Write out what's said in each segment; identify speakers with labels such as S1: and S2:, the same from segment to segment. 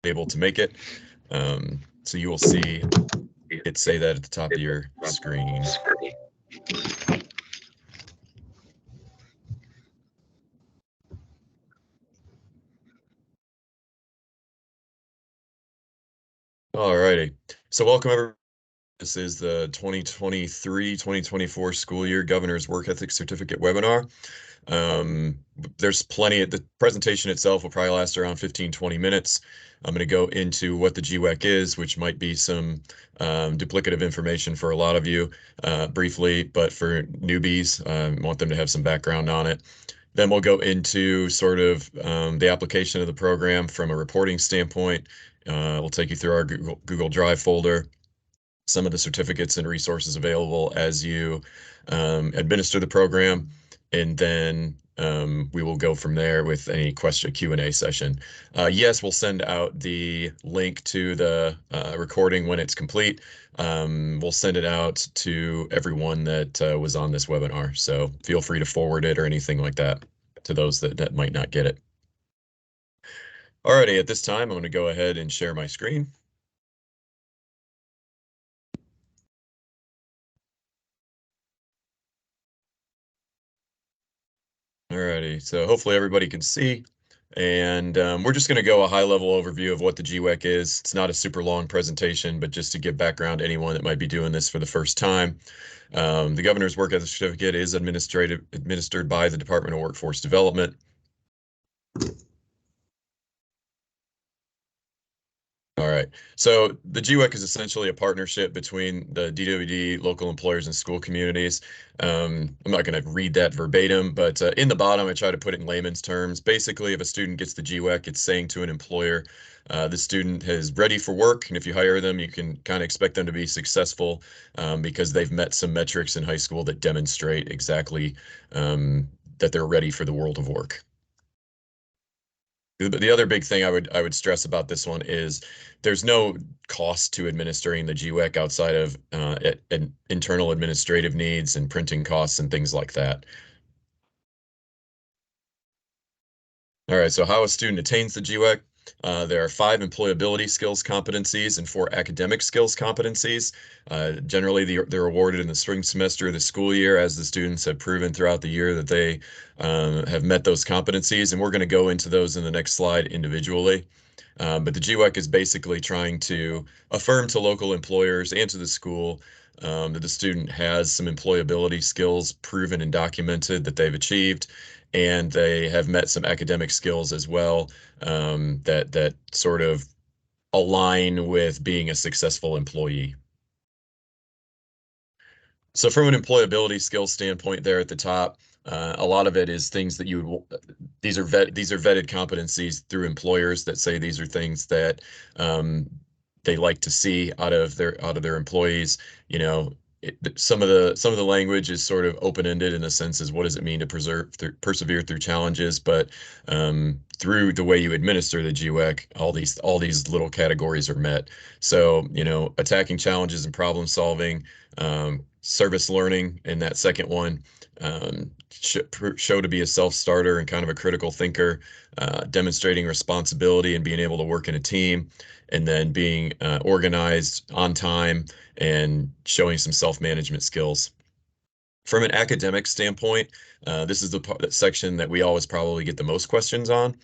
S1: able to make it. So you will see it say that at the top of your screen. All righty. So welcome everyone. This is the 2023-2024 school year Governor's Work Ethic Certificate webinar. There's plenty. The presentation itself will probably last around 15-20 minutes. I'm going to go into what the GWEC is, which might be some duplicative information for a lot of you briefly, but for newbies, I want them to have some background on it. Then we'll go into sort of the application of the program from a reporting standpoint. We'll take you through our Google Drive folder, some of the certificates and resources available as you administer the program, and then we will go from there with any question Q&A session. Yes, we'll send out the link to the recording when it's complete. We'll send it out to everyone that was on this webinar, so feel free to forward it or anything like that to those that might not get it. Alrighty, at this time, I'm going to go ahead and share my screen. Alrighty, so hopefully everybody can see. And we're just going to go a high-level overview of what the GWEC is. It's not a super long presentation, but just to give background to anyone that might be doing this for the first time. The Governor's Work Ethic Certificate is administered by the Department of Workforce Development. All right. So the GWEC is essentially a partnership between the DWD, local employers, and school communities. I'm not going to read that verbatim, but in the bottom, I try to put it in layman's terms. Basically, if a student gets the GWEC, it's saying to an employer, the student is ready for work, and if you hire them, you can kind of expect them to be successful because they've met some metrics in high school that demonstrate exactly that they're ready for the world of work. The other big thing I would stress about this one is there's no cost to administering the GWEC outside of internal administrative needs and printing costs and things like that. All right, so how a student attains the GWEC. There are 5 employability skills competencies and 4 academic skills competencies. Generally, they're awarded in the spring semester of the school year as the students have proven throughout the year that they have met those competencies, and we're going to go into those in the next slide individually. But the GWEC is basically trying to affirm to local employers and to the school that the student has some employability skills proven and documented that they've achieved, and they have met some academic skills as well that sort of align with being a successful employee. So from an employability skills standpoint there at the top, a lot of it is things that you would, these are vetted competencies through employers that say these are things that they like to see out of their employees. You know, some of the language is sort of open-ended in a sense as what does it mean to persevere through challenges, but through the way you administer the GWEC, all these little categories are met. So, you know, attacking challenges and problem solving, service learning in that second one, show to be a self-starter and kind of a critical thinker, demonstrating responsibility and being able to work in a team, and then being organized, on time, and showing some self-management skills. From an academic standpoint, this is the section that we always probably get the most questions on.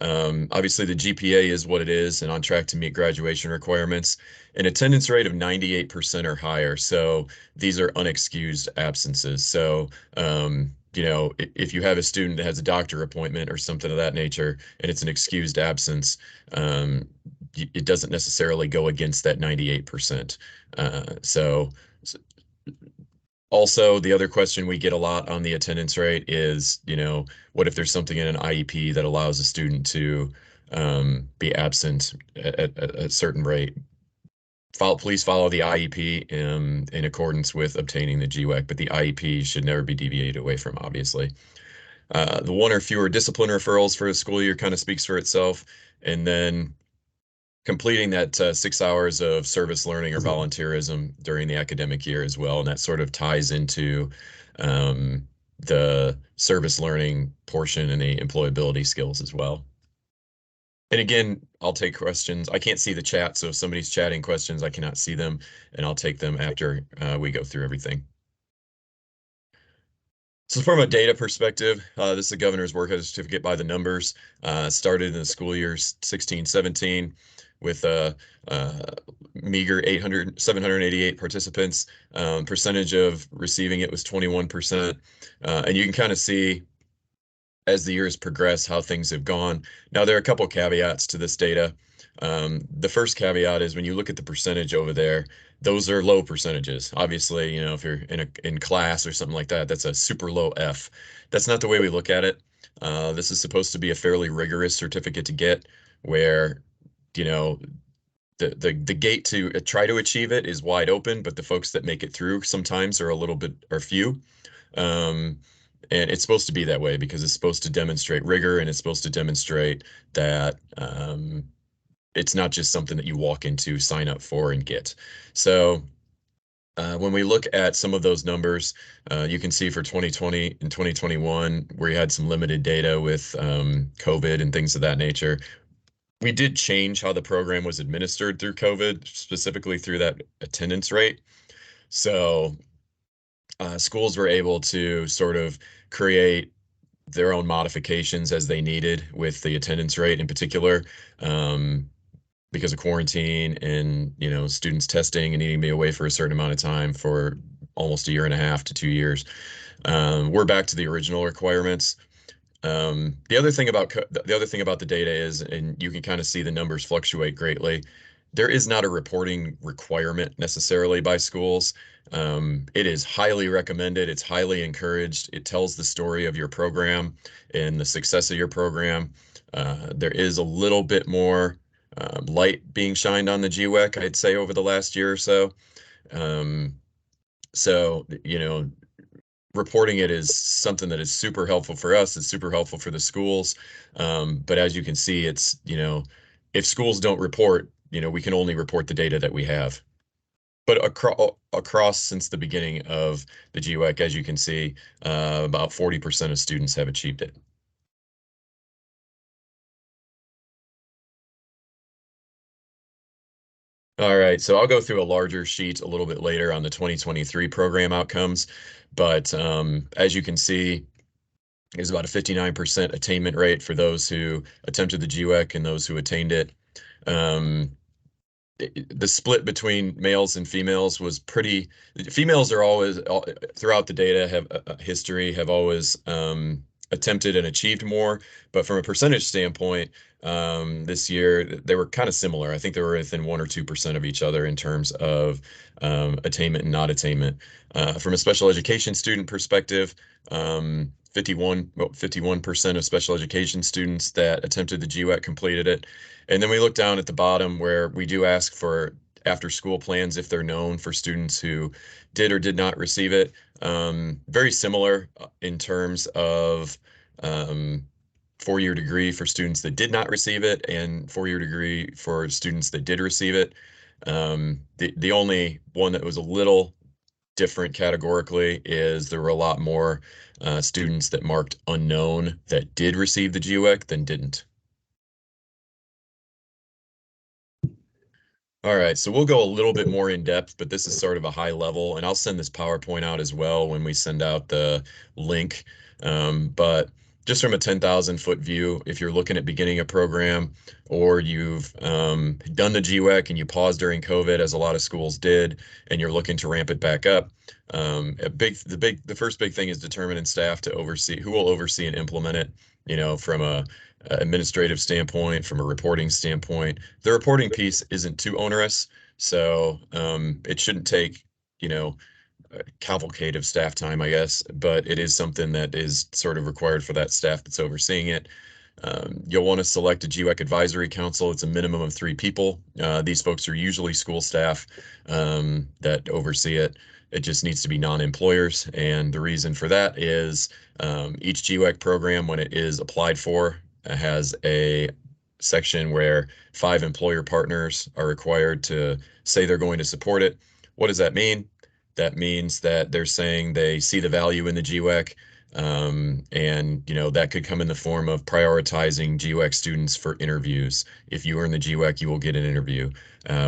S1: Obviously, the GPA is what it is and on track to meet graduation requirements. An attendance rate of 98% or higher. So these are unexcused absences. So, you know, if you have a student that has a doctor appointment or something of that nature, and it's an excused absence, it doesn't necessarily go against that 98%. So also, the other question we get a lot on the attendance rate is, you know, what if there's something in an IEP that allows a student to be absent at a certain rate? Please follow the IEP in accordance with obtaining the GWEC, but the IEP should never be deviated away from, obviously. The 1 or fewer discipline referrals for a school year kind of speaks for itself. And then completing that 6 hours of service learning or volunteerism during the academic year as well. And that sort of ties into the service learning portion and the employability skills as well. And again, I'll take questions. I can't see the chat, so if somebody's chatting questions, I cannot see them, and I'll take them after we go through everything. So from a data perspective, this is the governor's work as a certificate by the numbers. Started in the school year 16-17 with a meager 788 participants. Percentage of receiving it was 21%. And you can kind of see as the years progress how things have gone. Now, there are a couple caveats to this data. The first caveat is when you look at the percentage over there, those are low percentages. Obviously, if you're in class or something like that, that's a super low F. That's not the way we look at it. This is supposed to be a fairly rigorous certificate to get, where you know the gate to try to achieve it is wide open, but the folks that make it through sometimes are a little bit or few. Um, and it's supposed to be that way because it's supposed to demonstrate rigor and it's supposed to demonstrate that it's not just something that you walk into, sign up for, and get. So when we look at some of those numbers, you can see for 2020 and 2021, where you had some limited data with COVID and things of that nature. We did change how the program was administered through COVID, specifically through that attendance rate. So schools were able to sort of create their own modifications as they needed with the attendance rate in particular, um, because of quarantine and students testing and needing to be away for a certain amount of time for almost a year and a half to 2 years. We're back to the original requirements. The other thing about the data is, and you can kind of see the numbers fluctuate greatly. There is not a reporting requirement necessarily by schools. It is highly recommended. It's highly encouraged. It tells the story of your program and the success of your program. There is a little bit more light being shined on the GWEC, I'd say, over the last year or so. Um, so, reporting it is something that is super helpful for us. It's super helpful for the schools. But as you can see, if schools don't report, we can only report the data that we have. But across since the beginning of the GWEC, as you can see, about 40% of students have achieved it. All right, so I'll go through a larger sheet a little bit later on the 2023 program outcomes. But as you can see, is about a 59% attainment rate for those who attempted the GWEC and those who attained it. Um, the split between males and females was pretty. Females are always, throughout the data, have history, have always attempted and achieved more. But from a percentage standpoint, this year they were kind of similar. I think they were within 1 or 2% of each other in terms of attainment and not attainment. From a special education student perspective, 51% of special education students that attempted the GWEC completed it. And then we look down at the bottom where we do ask for after school plans if they're known for students who did or did not receive it. Very similar in terms of um, 4-year degree for students that did not receive it and 4-year degree for students that did receive it. The only one that was a little different categorically is there were a lot more students that marked unknown that did receive the GWEC than didn't. All right, so we'll go a little bit more in depth, but this is sort of a high level, and I'll send this PowerPoint out as well when we send out the link. But just from a 10,000-foot view, if you're looking at beginning a program or you've done the GWEC and you paused during COVID, as a lot of schools did, and you're looking to ramp it back up, the first big thing is determining staff to oversee who will oversee and implement it. From a administrative standpoint, from a reporting standpoint. The reporting piece isn't too onerous, so it shouldn't take, you know, cavalcade of staff time, I guess, but it is something that is sort of required for that staff that's overseeing it. You'll want to select a GWEC advisory council. It's a minimum of 3 people. These folks are usually school staff that oversee it. It just needs to be non-employers. And the reason for that is each GWEC program, when it is applied for, has a section where 5 employer partners are required to say they're going to support it. What does that mean? That means that they're saying they see the value in the GWEC. And that could come in the form of prioritizing GWEC students for interviews. If you earn the GWEC, you will get an interview.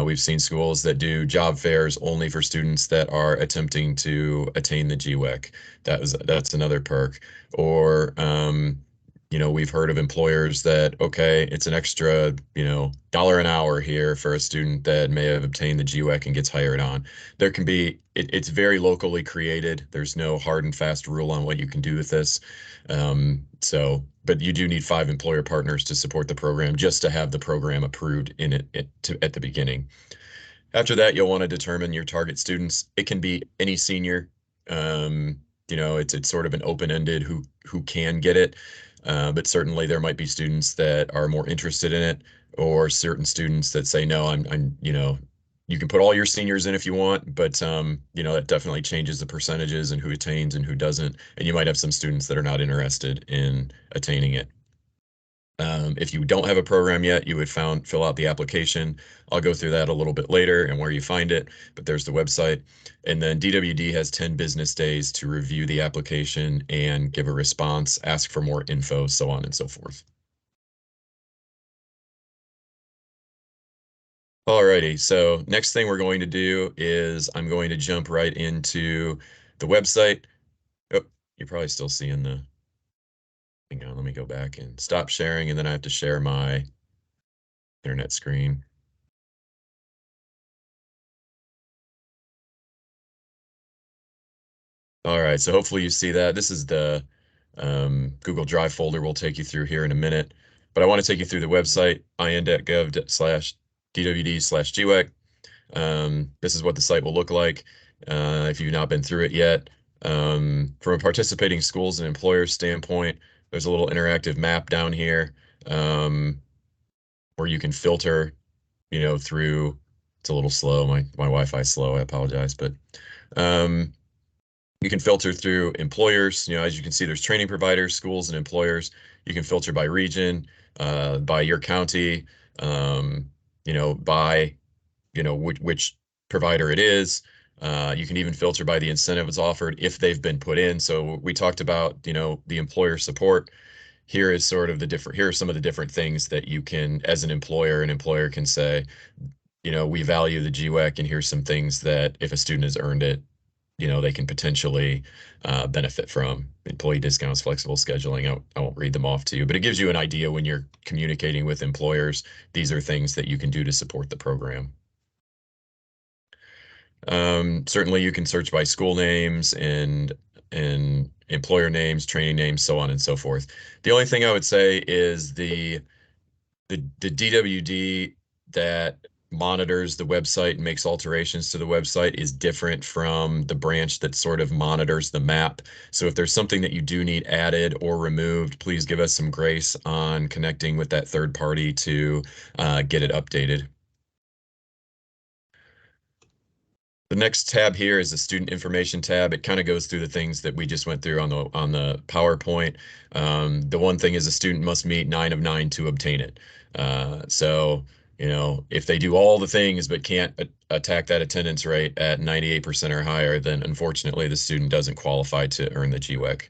S1: We've seen schools that do job fairs only for students that are attempting to attain the GWEC. That's another perk. Or we've heard of employers that, okay, it's an extra, dollar an hour here for a student that may have obtained the GWEC and gets hired on. It's very locally created. There's no hard and fast rule on what you can do with this. But you do need 5 employer partners to support the program just to have the program approved at the beginning. After that, you'll want to determine your target students. It can be any senior. It's sort of an open-ended who can get it. But certainly there might be students that are more interested in it, or certain students that say, no, you can put all your seniors in if you want, but that definitely changes the percentages and who attains and who doesn't. And you might have some students that are not interested in attaining it. If you don't have a program yet, you would fill out the application. I'll go through that a little bit later and where you find it, but there's the website. And then DWD has 10 business days to review the application and give a response, ask for more info, so on and so forth. Alrighty, so next thing we're going to do is I'm going to jump right into the website. Oh, you're probably still seeing the, hang on, let me go back and stop sharing, and then I have to share my internet screen. All right, so hopefully you see that. This is the Google Drive folder we'll take you through here in a minute. But I want to take you through the website, in.gov/DWD/GWEC. This is what the site will look like if you've not been through it yet. From a participating schools and employers standpoint, there's a little interactive map down here where you can filter, through. It's a little slow. My Wi-Fi is slow. I apologize, but um, you can filter through employers. As you can see, there's training providers, schools, and employers. You can filter by region, by your county, by which provider it is. You can even filter by the incentives offered if they've been put in. So we talked about, the employer support. Here is sort of here are some of the different things that you can, as an employer can say, we value the GWEC, and here's some things that if a student has earned it, they can potentially benefit from: employee discounts, flexible scheduling. I won't read them off to you, but it gives you an idea when you're communicating with employers. These are things that you can do to support the program. Certainly, you can search by school names and employer names, training names, so on and so forth. The only thing I would say is the DWD that monitors the website and makes alterations to the website is different from the branch that sort of monitors the map. So if there's something that you do need added or removed, please give us some grace on connecting with that third party to get it updated. The next tab here is the student information tab. It kind of goes through the things that we just went through on the PowerPoint. The one thing is a student must meet 9 of 9 to obtain it. So, if they do all the things but can't attack that attendance rate at 98% or higher, then unfortunately the student doesn't qualify to earn the GWEC.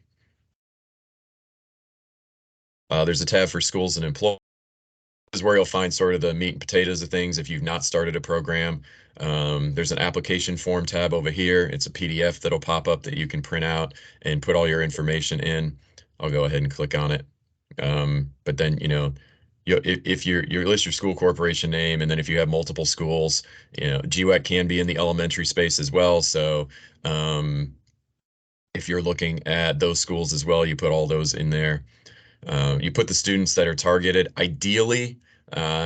S1: There's a tab for schools and employees. Is where you'll find sort of the meat and potatoes of things if you've not started a program. There's an application form tab over here. It's a PDF that'll pop up that you can print out and put all your information in. I'll go ahead and click on it. But then, if you list your school corporation name, and then if you have multiple schools, GWEC can be in the elementary space as well. So if you're looking at those schools as well, you put all those in there. You put the students that are targeted. Ideally,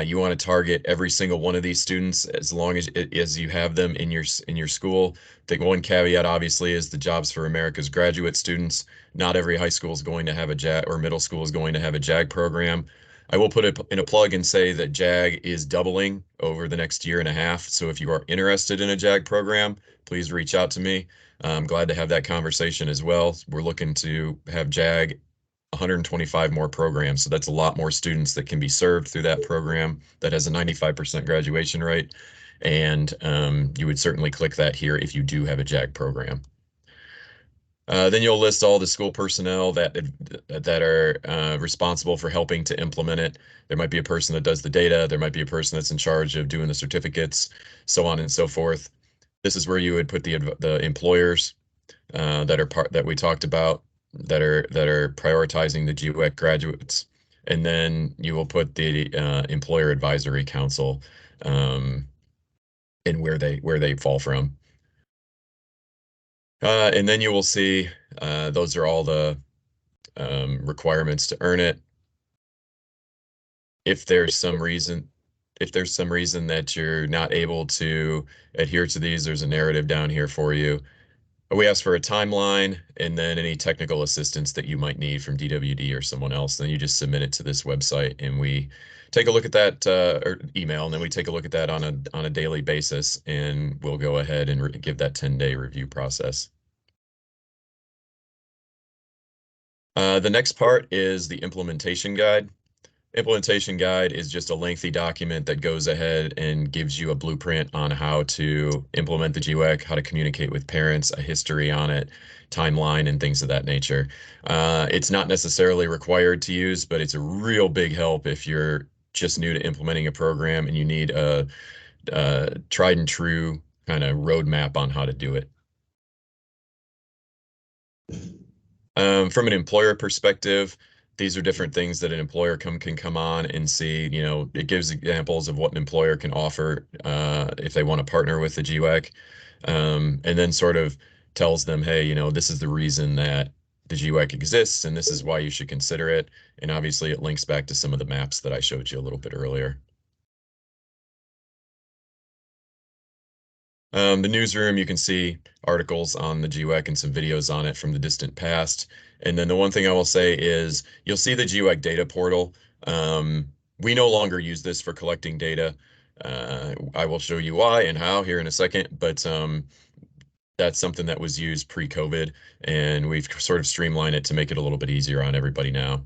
S1: you want to target every single one of these students as long as you have them in your school. The one caveat, obviously, is the Jobs for America's graduate students. Not every high school is going to have a JAG, or middle school is going to have a JAG program. I will put it in a plug and say that JAG is doubling over the next year and a half. So if you are interested in a JAG program, please reach out to me. I'm glad to have that conversation as well. We're looking to have JAG 125 more programs. So that's a lot more students that can be served through that program that has a 95% graduation rate. And you would certainly click that here if you do have a JAG program. Then you'll list all the school personnel that are responsible for helping to implement it. There might be a person that does the data. There might be a person that's in charge of doing the certificates, so on and so forth. This is where you would put the employers that are part that we talked about that are prioritizing the GWEC graduates, and then you will put the employer advisory council um, and where they fall from. And then you will see those are all the requirements to earn it. If there's some reason, if there's some reason that you're not able to adhere to these, there's a narrative down here for you. We ask for a timeline and then any technical assistance that you might need from DWD or someone else. Then you just submit it to this website and we take a look at that or email, and then we take a look at that on a daily basis, and we'll go ahead and give that 10-day review process. The next part is the implementation guide. Implementation guide is just a lengthy document that goes ahead and gives you a blueprint on how to implement the GWEC, how to communicate with parents, a history on it, timeline, and things of that nature. It's not necessarily required to use, but it's a real big help if you're just new to implementing a program and you need a tried and true kind of roadmap on how to do it. From an employer perspective, these are different things that an employer can come on and see. It gives examples of what an employer can offer if they want to partner with the GWEC, and then sort of tells them, hey, this is the reason that the GWEC exists, and this is why you should consider it. And obviously, it links back to some of the maps that I showed you a little bit earlier. The newsroom, you can see articles on the GWEC and some videos on it from the distant past. And then the one thing I will say is you'll see the GWEC data portal. We no longer use this for collecting data. I will show you why and how here in a second, but that's something that was used pre-COVID, and we've sort of streamlined it to make it a little bit easier on everybody now.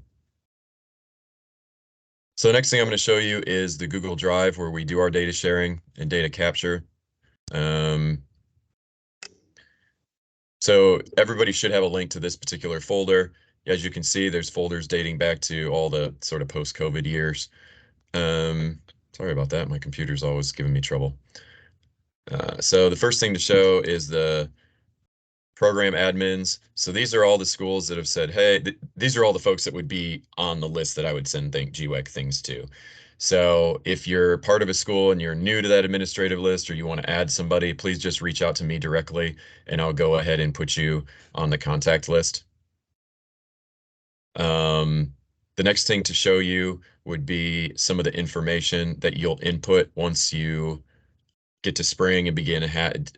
S1: So the next thing I'm going to show you is the Google Drive where we do our data sharing and data capture. Um, So everybody should have a link to this particular folder. As you can see, there's folders dating back to all the sort of post-COVID years. Sorry about that. My computer's always giving me trouble. So the first thing to show is the program admins. So these are all the schools that have said, hey, these are all the folks that would be on the list that I would send GWEC things to. So if you're part of a school and you're new to that administrative list or you want to add somebody, please just reach out to me directly and I'll go ahead and put you on the contact list. The next thing to show you would be some of the information that you'll input once you get to spring and begin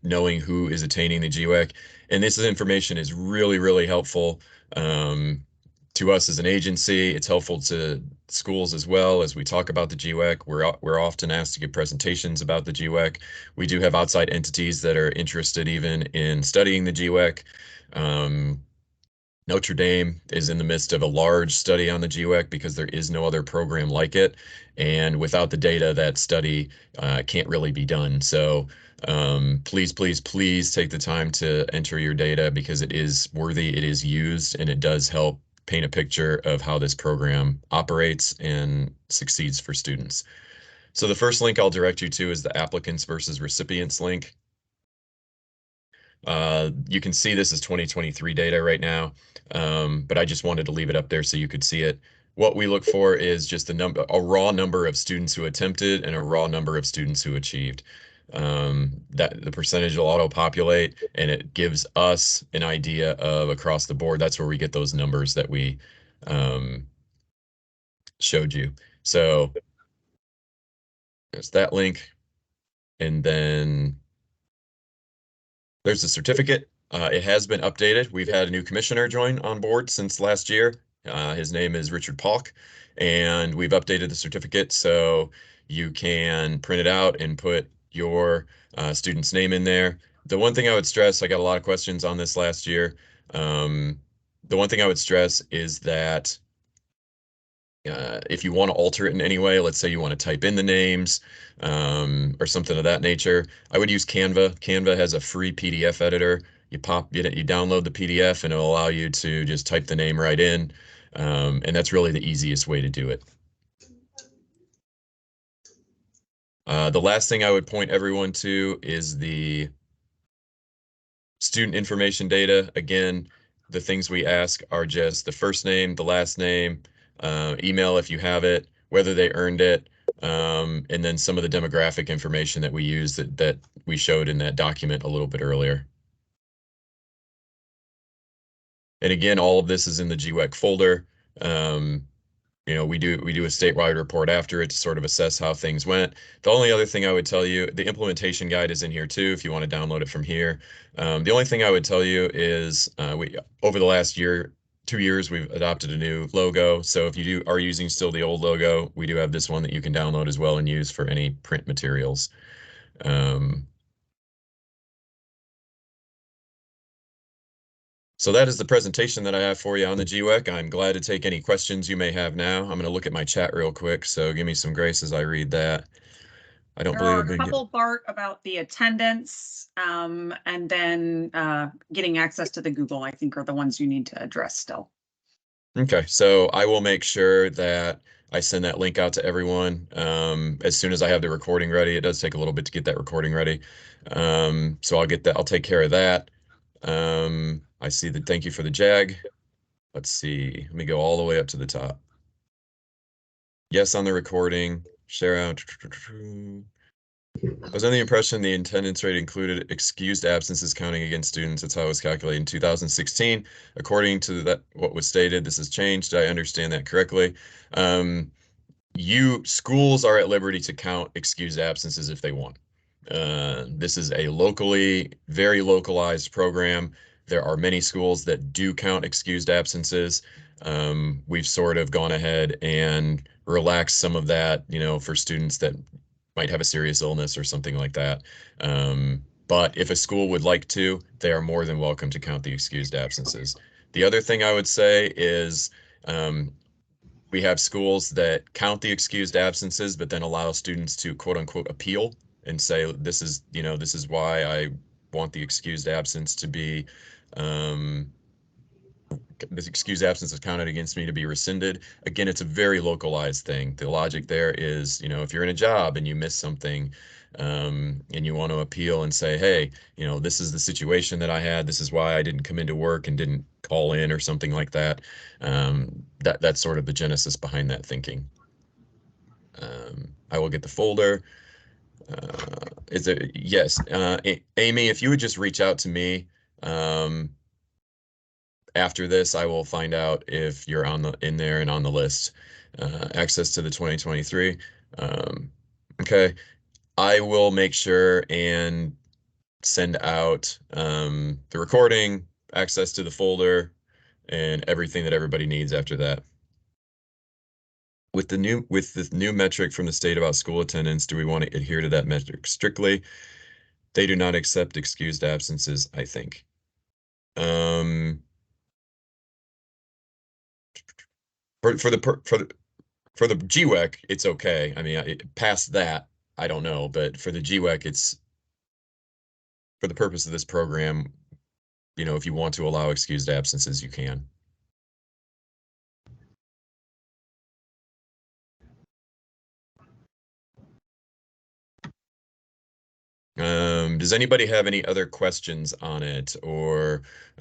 S1: knowing who is attaining the GWEC. And this information is really, really helpful um, to us as an agency. It's helpful to schools as well as we talk about the GWEC. We're often asked to give presentations about the GWEC. We do have outside entities that are interested even in studying the GWEC. Notre Dame is in the midst of a large study on the GWEC because there is no other program like it. And without the data, that study can't really be done. So please, please, please take the time to enter your data because it is worthy, it is used, and it does help paint a picture of how this program operates and succeeds for students. So the first link I'll direct you to is the applicants versus recipients link. You can see this is 2023 data right now, but I just wanted to leave it up there so you could see it. What we look for is just a raw number of students who attempted and a raw number of students who achieved. That the percentage will auto-populate and it gives us an idea of across the board. That's where we get those numbers that we um, showed you. So there's that link, and then there's a certificate. It has been updated. We've had a new commissioner join on board since last year. His name is Richard Palk, and we've updated the certificate so you can print it out and put your student's name in there. The one thing I would stress, I got a lot of questions on this last year. Um, the one thing I would stress is that if you want to alter it in any way, let's say you want to type in the names or something of that nature, I would use Canva. Canva has a free PDF editor. you download the PDF and it'll allow you to just type the name right in. And that's really the easiest way to do it. The last thing I would point everyone to is the student information data. Again, the things we ask are just the first name, the last name, email if you have it, whether they earned it, and then some of the demographic information that we use that we showed in that document a little bit earlier. And again, all of this is in the GWEC folder. We do a statewide report after it to sort of assess how things went. The only other thing I would tell you, the implementation guide is in here too, if you want to download it from here. The only thing I would tell you is we over the last 2 years, we've adopted a new logo. So if you are using still the old logo, we do have this one that you can download as well and use for any print materials. So that is the presentation that I have for you on the GWEC. I'm glad to take any questions you may have now. I'm going to look at my chat real quick, so give me some grace as I read that. I don't
S2: There
S1: believe
S2: are
S1: I've
S2: a
S1: been
S2: couple, Bart, about the attendance, and then getting access to the Google, I think, are the ones you need to address still.
S1: Okay, so I will make sure that I send that link out to everyone as soon as I have the recording ready. It does take a little bit to get that recording ready. So I'll get that. I'll take care of that. I see the thank you for the JAG. Let's see. Let me go all the way up to the top. Yes, on the recording. Share out. I was under the impression the attendance rate included excused absences counting against students. That's how it was calculated in 2016. According to what was stated, this has changed. Did I understand that correctly? Schools are at liberty to count excused absences if they want. This is a very localized program. There are many schools that do count excused absences. We've sort of gone ahead and relaxed some of that, for students that might have a serious illness or something like that. But if a school would like to, they are more than welcome to count the excused absences. The other thing I would say is we have schools that count the excused absences, but then allow students to quote unquote appeal and say, this is why I want the excused absence to be this excused absence is counted against me to be rescinded. Again, it's a very localized thing. The logic there is, if you're in a job and you miss something, and you want to appeal and say, hey, this is the situation that I had. This is why I didn't come into work and didn't call in or something like that. That's sort of the genesis behind that thinking. I will get the folder. Yes, Amy, if you would just reach out to me, after this, I will find out if you're in there and on the list. Access to the 2023. Okay, I will make sure and send out the recording, access to the folder, and everything that everybody needs after that. With the new metric from the state about school attendance, do we want to adhere to that metric strictly? They do not accept excused absences, I think. For the GWEC, it's okay. I mean, past that, I don't know, but for the GWEC, it's for the purpose of this program, if you want to allow excused absences, you can. Does anybody have any other questions on it?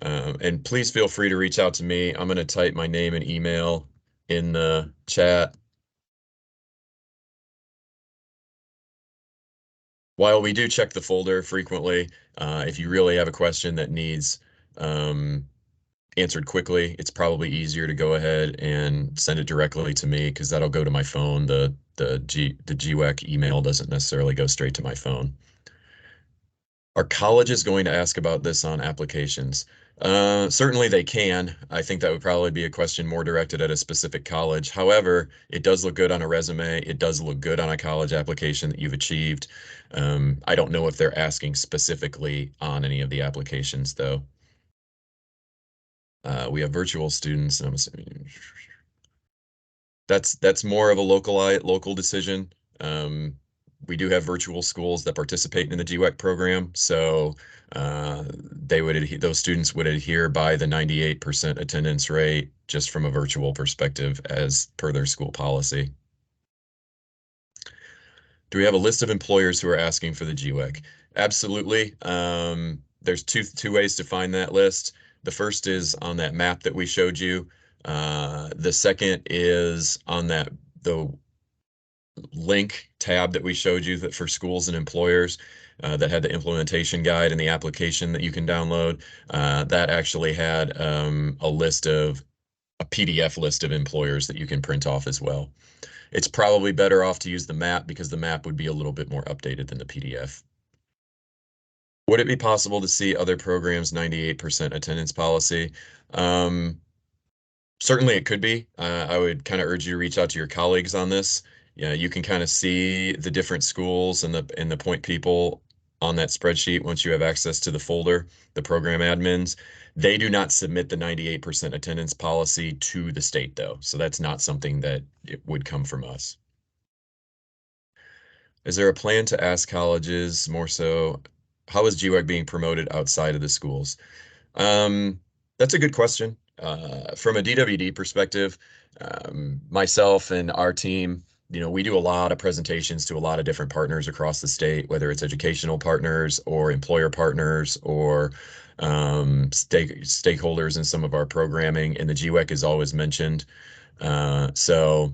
S1: And please feel free to reach out to me. I'm going to type my name and email in the chat. While we do check the folder frequently, if you really have a question that needs answered quickly, it's probably easier to go ahead and send it directly to me because that'll go to my phone. The GWEC email doesn't necessarily go straight to my phone. Are colleges going to ask about this on applications? Certainly they can. I think that would probably be a question more directed at a specific college. However, it does look good on a resume. It does look good on a college application that you've achieved. I don't know if they're asking specifically on any of the applications, though. We have virtual students, and I'm assuming that's more of a local decision. we do have virtual schools that participate in the GWEC program, so those students would adhere by the 98% attendance rate just from a virtual perspective as per their school policy. Do we have a list of employers who are asking for the GWEC? Absolutely. There's two ways to find that list. The first is on that map that we showed you. The second is on the link tab that we showed you that for schools and employers that had the implementation guide and the application that you can download. That actually had a PDF list of employers that you can print off as well. It's probably better off to use the map because the map would be a little bit more updated than the PDF. Would it be possible to see other programs' 98% attendance policy? Certainly it could be. I would kind of urge you to reach out to your colleagues on this. Yeah, you can kind of see the different schools and the point people on that spreadsheet once you have access to the folder, the program admins. They do not submit the 98% attendance policy to the state though. So that's not something that it would come from us. Is there a plan to ask colleges more so, how is GWEC being promoted outside of the schools? That's a good question. From a DWD perspective, myself and our team, we do a lot of presentations to a lot of different partners across the state, whether it's educational partners or employer partners or stakeholders in some of our programming, and the GWEC is always mentioned. So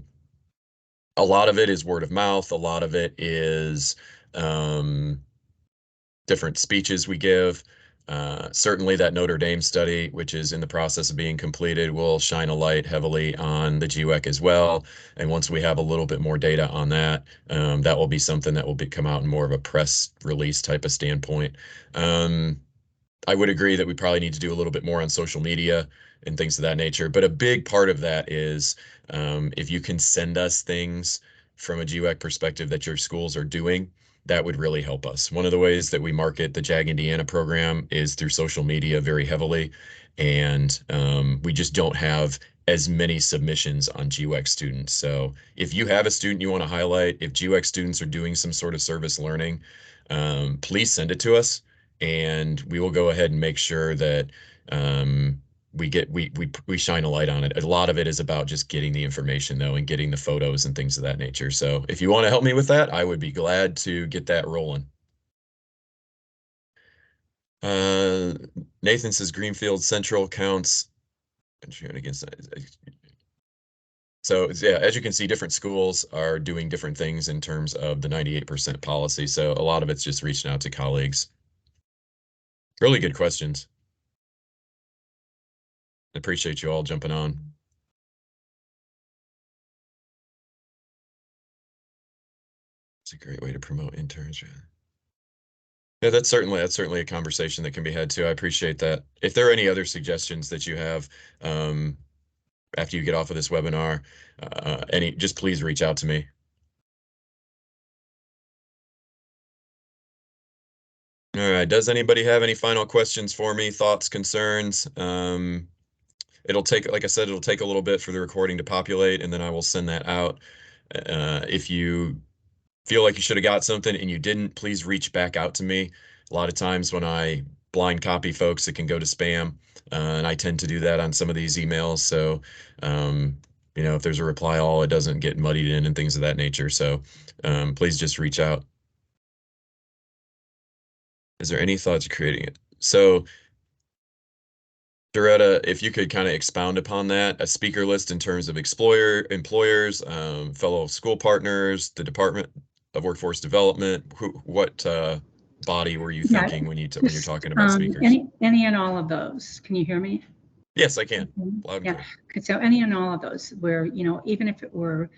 S1: a lot of it is word of mouth. A lot of it is different speeches we give. Certainly that Notre Dame study, which is in the process of being completed, will shine a light heavily on the GWEC as well. And once we have a little bit more data on that, that will be something that will come out in more of a press release type of standpoint. I would agree that we probably need to do a little bit more on social media and things of that nature. But a big part of that is if you can send us things from a GWEC perspective that your schools are doing, that would really help us. One of the ways that we market the JAG Indiana program is through social media very heavily. And we just don't have as many submissions on GWEC students. So if you have a student you want to highlight, if GWEC students are doing some sort of service learning, please send it to us and we will go ahead and make sure that we shine a light on it. A lot of it is about just getting the information though and getting the photos and things of that nature. So if you want to help me with that, I would be glad to get that rolling. Nathan says Greenfield Central counts. So yeah, as you can see, different schools are doing different things in terms of the 98% policy. So a lot of it's just reaching out to colleagues. Really good questions. I appreciate you all jumping on. It's a great way to promote interns. Yeah, that's certainly a conversation that can be had too. I appreciate that. If there are any other suggestions that you have after you get off of this webinar, just please reach out to me. All right. Does anybody have any final questions for me? Thoughts, concerns? It'll take, like I said, it'll take a little bit for the recording to populate, and then I will send that out. If you feel like you should have got something and you didn't, please reach back out to me. A lot of times when I blind copy folks, it can go to spam, and I tend to do that on some of these emails. So, if there's a reply all, it doesn't get muddied in and things of that nature. So, please just reach out. Is there any thoughts of creating it? So, Doretta, if you could kind of expound upon that, a speaker list in terms of employers, fellow school partners, the Department of Workforce Development, what body were you thinking when you're talking about speakers?
S3: Any and all of those. Can you hear me?
S1: Yes, I can. Loud and
S3: Yeah.
S1: clear.
S3: So any and all of those where, even if it were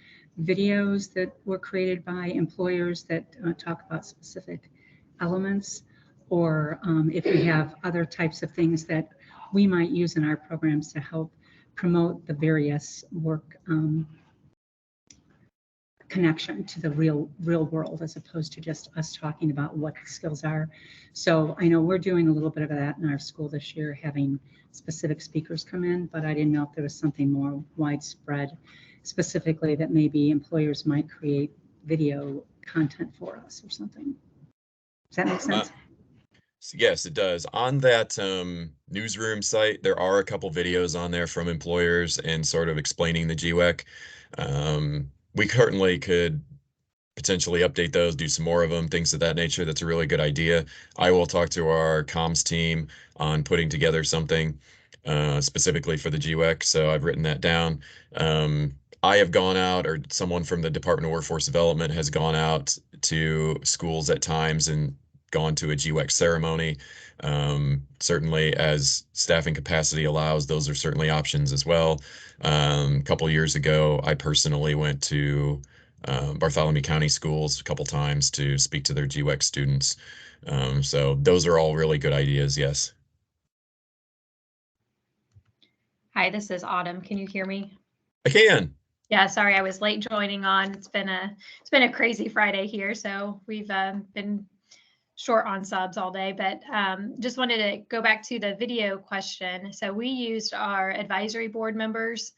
S3: videos that were created by employers that talk about specific elements, or if we have other types of things that we might use in our programs to help promote the various work connection to the real world, as opposed to just us talking about what the skills are. So I know we're doing a little bit of that in our school this year, having specific speakers come in, but I didn't know if there was something more widespread, specifically that maybe employers might create video content for us or something. Does that make sense?
S1: Yes, it does. On that newsroom site, there are a couple videos on there from employers and sort of explaining the GWEC. We certainly could potentially update those, do some more of them, things of that nature. That's a really good idea. I will talk to our comms team on putting together something specifically for the GWEC. So I've written that down. I have gone out, or someone from the Department of Workforce Development has gone out to schools at times and gone to a GWEC ceremony. Certainly, as staffing capacity allows, those are certainly options as well. A couple years ago, I personally went to Bartholomew County schools a couple times to speak to their GWEC students. So those are all really good ideas, yes.
S4: Hi, this is Autumn. Can you hear me?
S1: I can.
S4: Yeah, sorry, I was late joining on. It's been a crazy Friday here, so we've been short on subs all day, but just wanted to go back to the video question. So we used our advisory board members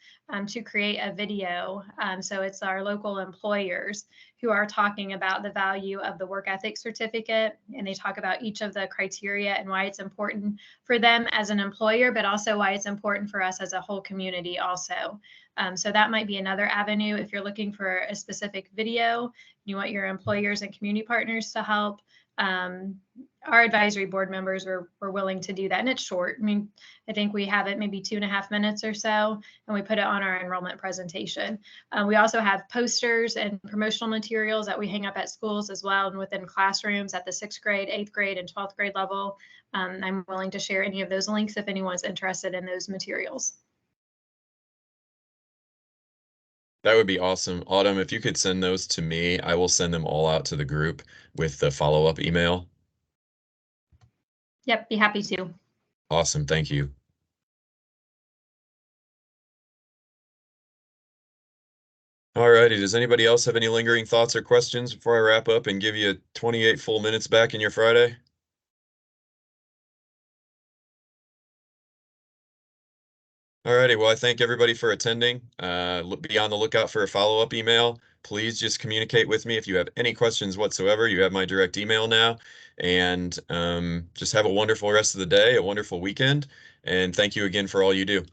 S4: to create a video. So it's our local employers who are talking about the value of the work ethic certificate, and they talk about each of the criteria and why it's important for them as an employer, but also why it's important for us as a whole community also. So that might be another avenue if you're looking for a specific video, you want your employers and community partners to help. Our advisory board members were willing to do that, and it's short. I mean, I think we have it maybe 2.5 minutes or so, and we put it on our enrollment presentation. We also have posters and promotional materials that we hang up at schools as well, and within classrooms at the 6th grade, 8th grade, and 12th grade level. I'm willing to share any of those links if anyone's interested in those materials.
S1: That would be awesome. Autumn, if you could send those to me, I will send them all out to the group with the follow-up email.
S4: Yep, be happy to.
S1: Awesome, thank you. All righty, does anybody else have any lingering thoughts or questions before I wrap up and give you 28 full minutes back in your Friday? Alrighty, well, I thank everybody for attending. Be on the lookout for a follow-up email. Please just communicate with me if you have any questions whatsoever. You have my direct email now. And just have a wonderful rest of the day, a wonderful weekend. And thank you again for all you do.